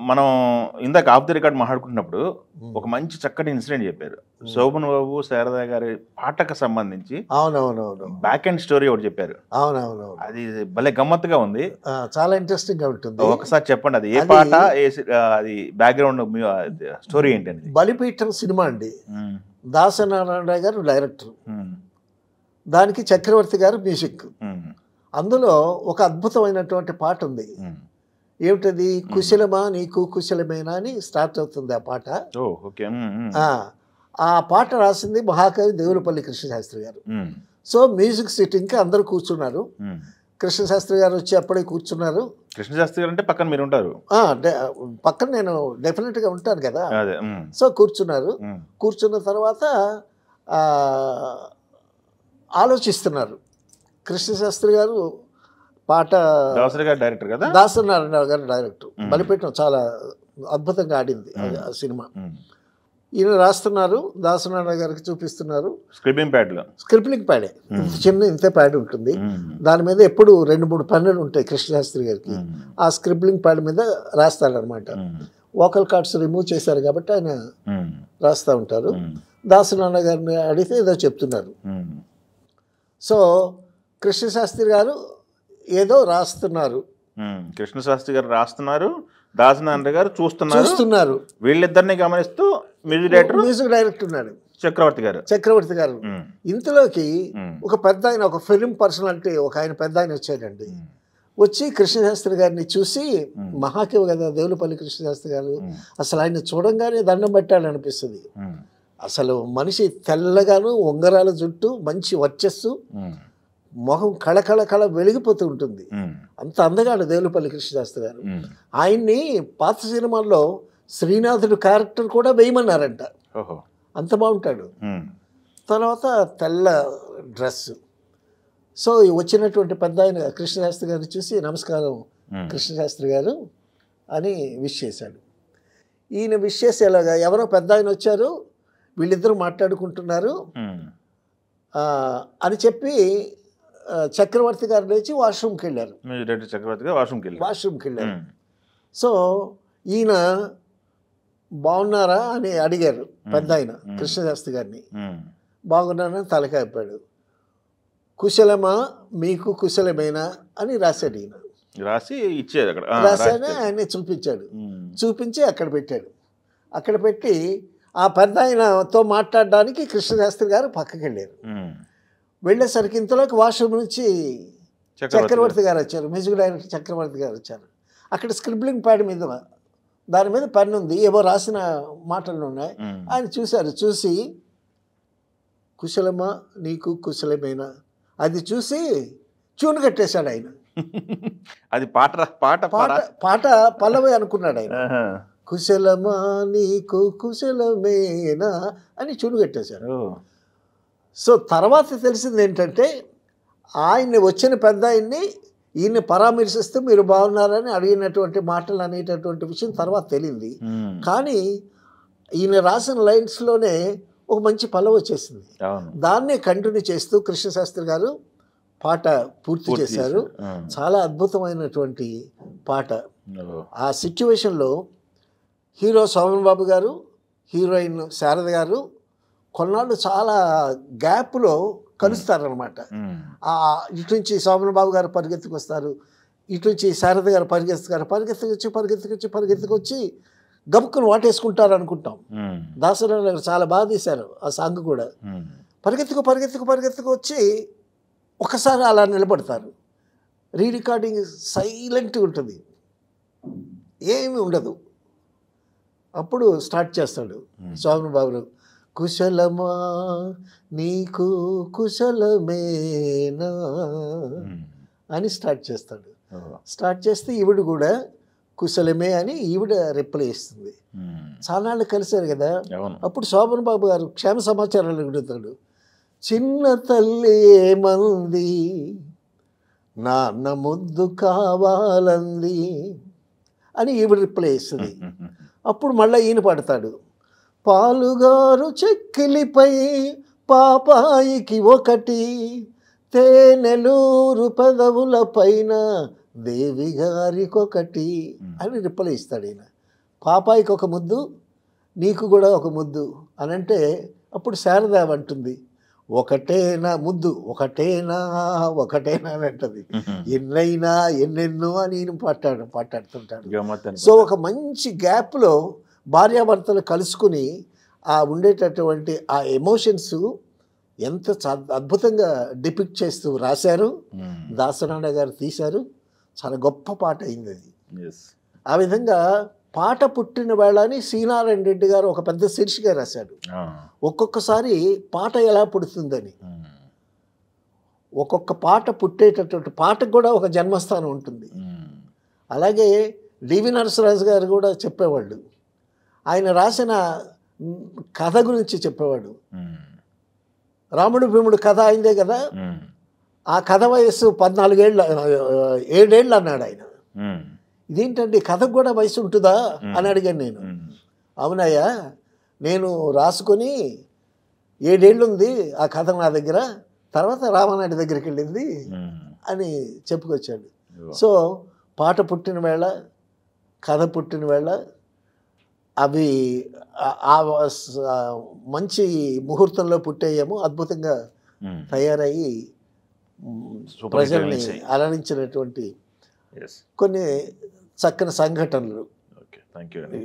మనం ఇందాక of the record మాట్లాడుకున్నప్పుడు ఒక మంచి చక్కటి ఇన్సిడెంట్ చెప్పారు. శోభన్ బాబు, శారద గారి పాటకు సంబంధించి అవునవునవును. బ్యాక్ అండ్ స్టోరీ ఒకటి చెప్పారు. అవునవునవును. అది భలే గమ్మత్తుగా ఉంది. చాలా ఇంట్రెస్టింగ్ గా ఉంటుంది. ఒకసారి చెప్పండి, అది ఏ పాట, అది బ్యాక్గ్రౌండ్ స్టోరీ ఏంటండి? బలిపీఠం సినిమా అండి. దాసనారాయణ గారు డైరెక్టర్, దానికి చక్రవర్తి గారు మ్యూజిక్. అందులో ఒక అద్భుతమైనటువంటి పాట ఉంది. ఏమిటది? కుశలమా నీకు కుశలమేనా అని స్టార్ట్ అవుతుంది ఆ పాట. ఆ పాట రాసింది మహాకవి దేవులపల్లి కృష్ణశాస్త్రి గారు. సో మ్యూజిక్ సిట్టింగ్కి అందరూ కూర్చున్నారు. కృష్ణశాస్త్రి గారు వచ్చి అప్పుడే కూర్చున్నారు. కృష్ణశాస్త్రి గారు అంటే పక్కన మీరు ఉంటారు? పక్కన నేను డెఫినెట్గా ఉంటాను కదా. సో కూర్చున్నారు. కూర్చున్న తర్వాత ఆలోచిస్తున్నారు. కృష్ణశాస్త్రి గారు పాట, డైరెక్టర్ కదా, దాసనారాయణ గారు డైరెక్టర్. బలిపీఠం చాలా అద్భుతంగా ఆడింది ఆ సినిమా. ఈయన రాస్తున్నారు, దాసనారాయణ గారికి చూపిస్తున్నారు. స్క్రిప్లింగ్ ప్యాడే, చిన్న ఇంతే ప్యాడ్ ఉంటుంది. దాని మీద ఎప్పుడు 2-3 పెన్నులు ఉంటాయి కృష్ణశాస్త్రి గారికి. ఆ స్క్రిప్లింగ్ ప్యాడ్ మీద రాస్తారనమాట. వోకల్ కార్డ్స్ రిమూవ్ చేశారు కాబట్టి ఆయన రాస్తూ ఉంటారు. దాసనారాయణ గారిని అడిగితే ఏదో చెప్తున్నారు. సో కృష్ణశాస్త్రి గారు ఏదో రాస్తున్నారు. కృష్ణశాస్త్రి గారు రాస్తున్నారు, దాసనారాయణ గారు చూస్తున్నారు. వీళ్ళిద్దరిని గమనిస్తూ మ్యూజిక్ డైరెక్టర్ ఉన్నాడు చక్రవర్తి గారు. ఇంతలోకి ఒక పెద్ద ఆయన, ఒక ఫిలిం పర్సనాలిటీ, ఒక ఆయన పెద్ద ఆయన వచ్చాడండి. వచ్చి కృష్ణశాస్త్రి గారిని చూసి, మహాకవి కదా దేవులపల్లి కృష్ణశాస్త్రి గారు, అసలు ఆయన చూడంగానే దండం పెట్టాలని అనిపిస్తుంది. అసలు మనిషి తెల్లగాను, ఉంగరాల జుట్టు, మంచి వర్చస్సు, మొహం కళ వెలిగిపోతూ ఉంటుంది. అంత అందగాడు దేవులపల్లి కృష్ణశాస్త్రి గారు. ఆయన్ని పాత సినిమాల్లో శ్రీనాథుడు క్యారెక్టర్ కూడా వేయమన్నారంట, అంత బాగుంటాడు. తర్వాత తెల్ల డ్రెస్. సో వచ్చినటువంటి పెద్ద ఆయన కృష్ణశాస్త్రి గారిని చూసి, నమస్కారం కృష్ణశాస్త్రి గారు అని విష్ చేశాడు. ఈయన విష్ చేసేలాగా ఎవరో పెద్ద ఆయన వచ్చారు, వీళ్ళిద్దరూ మాట్లాడుకుంటున్నారు అని చెప్పి చక్రవర్తి గారు లేచి వాష్రూమ్కి వెళ్ళారు. వాష్రూమ్కి వెళ్ళారు. సో ఈయన బాగున్నారా అని అడిగారు పెద్ద ఆయన కృష్ణశాస్త్రి గారిని. బాగున్నానని తలకాయపాడు. కుశలమా మీకు కుశలమేనా అని రాశాడు ఈయన. రాశాడు, ఆయన్ని చూపించాడు. చూపించి అక్కడ పెట్టాడు. అక్కడ పెట్టి ఆ పెద్ద ఆయనతో మాట్లాడడానికి కృష్ణశాస్త్రి గారు పక్కకి వెళ్ళారు. వెళ్ళేసరికి ఇంతలోకి వాష్రూమ్ నుంచి చక్రవర్తి గారు వచ్చారు, మ్యూజిక్ డైరెక్టర్ చక్రవర్తి గారు వచ్చారు. అక్కడ స్క్రిప్లింగ్ ప్యాడ్ మీద, దాని మీద పెన్ ఉంది, ఏవో రాసిన మాటలు ఉన్నాయి. ఆయన చూశారు. చూసి కుశలమా నీకు కుశలమేనా అది చూసి చూను కట్టేశాడు ఆయన. అది పాట పల్లవి అనుకున్నాడు ఆయన. కుశలమా నీకు కుశలమేనా అని చూను కట్టేశాడు. సో తర్వాత తెలిసింది ఏంటంటే, ఆయన్ని వచ్చిన పెద్ద ఆయన్ని ఈయన్ని పరామర్శిస్తూ మీరు బాగున్నారని అడిగినటువంటి మాటలు అనేటటువంటి విషయం తర్వాత తెలియంది. కానీ ఈయన రాసిన లైన్స్లోనే ఒక మంచి పల్లవి వచ్చేసింది. దాన్నే కంటిన్యూ చేస్తూ కృష్ణశాస్త్రి గారు పాట పూర్తి చేశారు. చాలా అద్భుతమైనటువంటి పాట. ఆ సిచ్యువేషన్లో హీరో శోభన్ బాబు గారు, హీరోయిన్ శారద గారు కొన్నాళ్ళు చాలా గ్యాప్లో కలుస్తారనమాట. ఇటు నుంచి శోభన్ బాబు గారు పరిగెత్తుకొస్తారు, ఇటు నుంచి శారద గారు పరిగెత్తుకొచ్చి గబుక్కును వాటేసుకుంటారు అనుకుంటాం. దాసరావు గారు చాలా బాగా తీశారు ఆ సాంగ్ కూడా. పరిగెత్తుకు వచ్చి ఒకసారి అలా నిలబడతారు. రీరికార్డింగ్ సైలెంట్గా ఉంటుంది, ఏమీ ఉండదు. అప్పుడు స్టార్ట్ చేస్తాడు శోభన్ బాబు, కుశలమా నీకు కుశలమేనా అని స్టార్ట్ చేస్తాడు. స్టార్ట్ చేస్తే ఈవిడ కూడా కుశలమే అని ఈవిడ రిప్లై ఇస్తుంది. చాలాళ్ళు కలిశారు కదా. అప్పుడు శోభన్ బాబు గారు క్షేమ సమాచారాలు అడుగుతాడు. చిన్న తల్లి ఏమంది, నాన్న ముద్దు కావాలంది అని ఈవిడ రిప్లై ఇస్తుంది. అప్పుడు మళ్ళీ ఈయన పాడతాడు, పాలుగారు చెక్కిలిపై పాపాయికి ఒకటి, తేనెలూరు పెదవుల పైన దేవి గారికొకటి అని రిప్లై ఇస్తాడు ఈయన. పాపాయికి ఒక ముద్దు, నీకు కూడా ఒక ముద్దు అని అంటే అప్పుడు శారద అంటుంది, ఒకటేనా ముద్దు, ఒకటేనా ఒకటేనా అని అంటది. ఎన్నైనా ఎన్నెన్నో అని నేను పాటాడుతుంటాడు. సో ఒక మంచి గ్యాప్లో భార్యాభర్తలు కలుసుకుని ఆ ఉండేటటువంటి ఆ ఎమోషన్స్ ఎంత అద్భుతంగా డిపిక్ట్ చేస్తూ రాశారు. దాసనారాయణ గారు తీశారు. చాలా గొప్ప పాట అయింది అది. ఆ విధంగా పాట పుట్టిన వేళ అని శ్రీనారాయణ రెడ్డి గారు ఒక పెద్ద శీర్షిక రాశాడు. ఒక్కొక్కసారి పాట ఎలా పుడుతుందని, ఒక్కొక్క పాట పుట్టేటటువంటి పాటకు కూడా ఒక జన్మస్థానం ఉంటుంది. అలాగే డివి నరసరాజు గారు కూడా చెప్పేవాళ్ళు. ఆయన రాసిన కథ గురించి చెప్పేవాడు. రాముడు భీముడు కథ అయిందే కదా, ఆ కథ వయస్సు 7 ఏళ్ళు అన్నాడు ఆయన. ఇదేంటండి కథకు కూడా వయసు ఉంటుందా అని అడిగాను నేను. అవునయ్యా, నేను రాసుకొని 7 ఏళ్ళు ఉంది ఆ కథ నా దగ్గర, తర్వాత రామానాయుడు దగ్గరికి వెళ్ళింది అని చెప్పుకొచ్చాడు. సో పాట పుట్టిన వేళ, కథ పుట్టిన వేళ అవి మంచి ముహూర్తంలో పుట్టేయేమో, అద్భుతంగా తయారయ్యి ప్రజల్ని అలరించినటువంటి కొన్ని చక్కని సంఘటనలు. ఓకే, థ్యాంక్ యూ అండి.